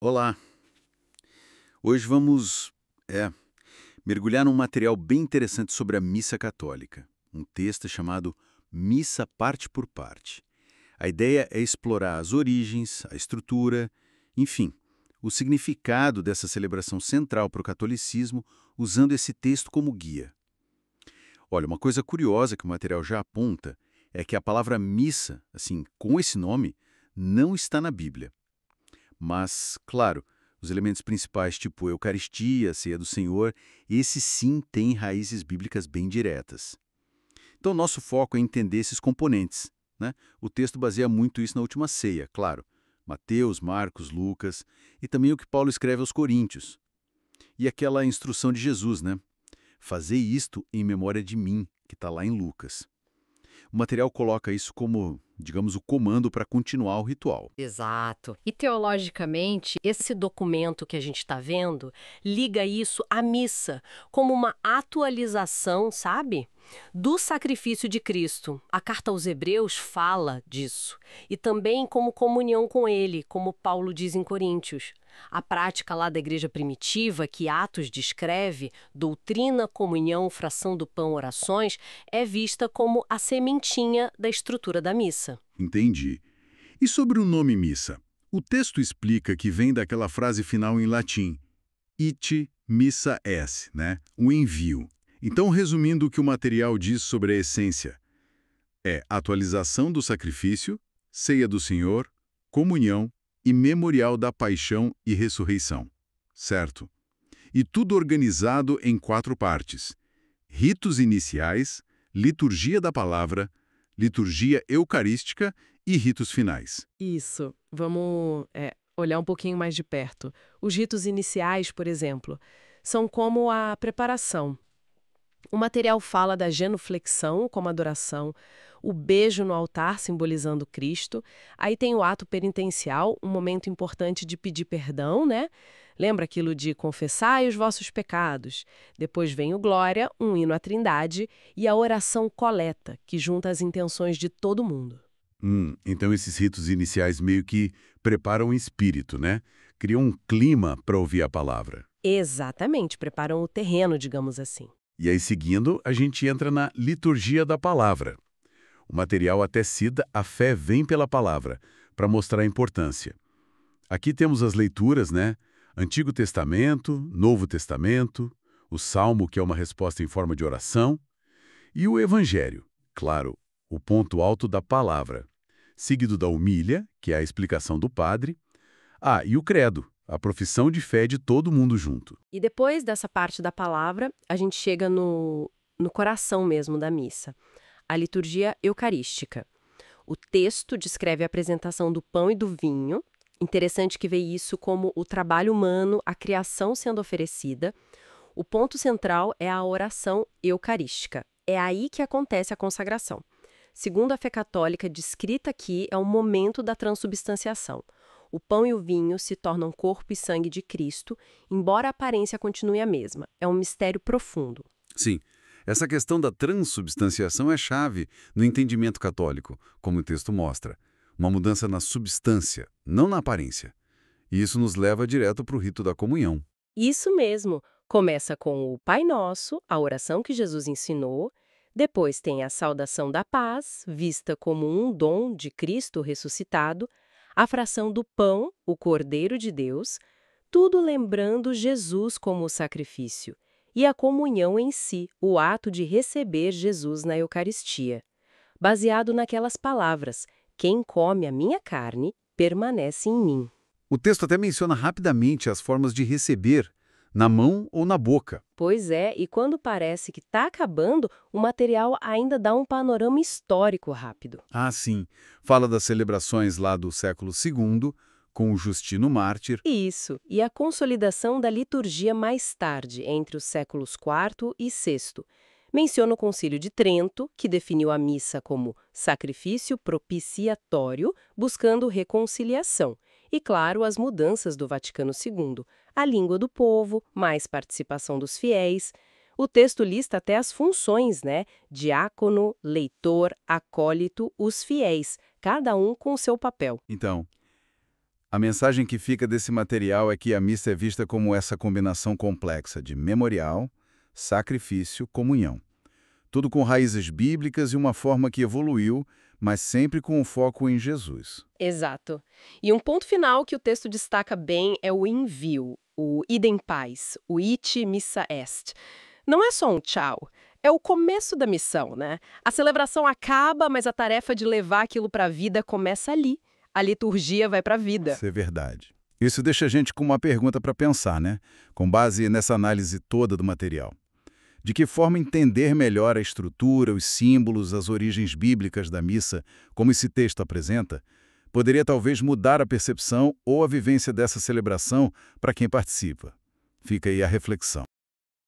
Olá, hoje vamos mergulhar num material bem interessante sobre a missa católica, um texto chamado Missa Parte por Parte. A ideia é explorar as origens, a estrutura, enfim, o significado dessa celebração central para o catolicismo usando esse texto como guia. Olha, uma coisa curiosa que o material já aponta é que a palavra missa, assim, com esse nome, não está na Bíblia. Mas, claro, os elementos principais, tipo Eucaristia, Ceia do Senhor, esses sim têm raízes bíblicas bem diretas. Então, nosso foco é entender esses componentes, né? O texto baseia muito isso na última ceia, claro. Mateus, Marcos, Lucas, e também o que Paulo escreve aos Coríntios. E aquela instrução de Jesus, né? Fazei isto em memória de mim, que está lá em Lucas. O material coloca isso como, digamos, o comando para continuar o ritual. Exato. E teologicamente, esse documento que a gente está vendo liga isso à missa, como uma atualização, sabe? Do sacrifício de Cristo. A carta aos Hebreus fala disso. E também como comunhão com Ele, como Paulo diz em Coríntios. A prática lá da igreja primitiva, que Atos descreve, doutrina, comunhão, fração do pão, orações, é vista como a sementinha da estrutura da missa. Entendi. E sobre o nome missa? O texto explica que vem daquela frase final em latim, ite missa es, né? O envio. Então, resumindo o que o material diz sobre a essência, é atualização do sacrifício, ceia do Senhor, comunhão e memorial da paixão e ressurreição. Certo? E tudo organizado em 4 partes: ritos iniciais, liturgia da palavra, liturgia eucarística e ritos finais. Isso. Vamos, olhar um pouquinho mais de perto. Os ritos iniciais, por exemplo, são como a preparação. O material fala da genuflexão como adoração, o beijo no altar simbolizando Cristo. Aí tem o ato penitencial, um momento importante de pedir perdão, né? Lembra aquilo de confessai os vossos pecados. Depois vem o glória, um hino à Trindade e a oração coleta, que junta as intenções de todo mundo. Então esses ritos iniciais meio que preparam o espírito, né? Criam um clima para ouvir a palavra. Exatamente, preparam o terreno, digamos assim. E aí, seguindo, a gente entra na liturgia da palavra. O material até cita a fé vem pela palavra, para mostrar a importância. Aqui temos as leituras, né? Antigo Testamento, Novo Testamento, o Salmo, que é uma resposta em forma de oração, e o Evangelho, claro, o ponto alto da palavra, seguido da humilha, que é a explicação do padre, e o credo, a profissão de fé de todo mundo junto. E depois dessa parte da palavra, a gente chega no coração mesmo da missa, a liturgia eucarística. O texto descreve a apresentação do pão e do vinho. Interessante que vê isso como o trabalho humano, a criação sendo oferecida. O ponto central é a oração eucarística. É aí que acontece a consagração. Segundo a fé católica, descrita aqui, é o momento da transubstanciação. O pão e o vinho se tornam corpo e sangue de Cristo, embora a aparência continue a mesma. É um mistério profundo. Sim, essa questão da transubstanciação é chave no entendimento católico, como o texto mostra. Uma mudança na substância, não na aparência. E isso nos leva direto para o rito da comunhão. Isso mesmo. Começa com o Pai Nosso, a oração que Jesus ensinou. Depois tem a saudação da paz, vista como um dom de Cristo ressuscitado. A fração do pão, o Cordeiro de Deus. Tudo lembrando Jesus como o sacrifício. E a comunhão em si, o ato de receber Jesus na Eucaristia. Baseado naquelas palavras: quem come a minha carne, permanece em mim. O texto até menciona rapidamente as formas de receber, na mão ou na boca. Pois é, e quando parece que está acabando, o material ainda dá um panorama histórico rápido. Ah, sim. Fala das celebrações lá do século II, com o Justino Mártir. Isso, e a consolidação da liturgia mais tarde, entre os séculos IV e VI. Menciona o Concílio de Trento, que definiu a missa como sacrifício propiciatório, buscando reconciliação. E, claro, as mudanças do Vaticano II, a língua do povo, mais participação dos fiéis. O texto lista até as funções, né? Diácono, leitor, acólito, os fiéis, cada um com seu papel. Então, A mensagem que fica desse material é que a missa é vista como essa combinação complexa de memorial, sacrifício, comunhão. Tudo com raízes bíblicas e uma forma que evoluiu, mas sempre com o foco em Jesus. Exato. E um ponto final que o texto destaca bem é o envio, o idem paz, o ite missa est. Não é só um tchau, é o começo da missão, né? A celebração acaba, mas a tarefa de levar aquilo para a vida começa ali. A liturgia vai para a vida. Isso é verdade. Isso deixa a gente com uma pergunta para pensar, né? Com base nessa análise toda do material. De que forma entender melhor a estrutura, os símbolos, as origens bíblicas da missa, como esse texto apresenta, poderia talvez mudar a percepção ou a vivência dessa celebração para quem participa. Fica aí a reflexão.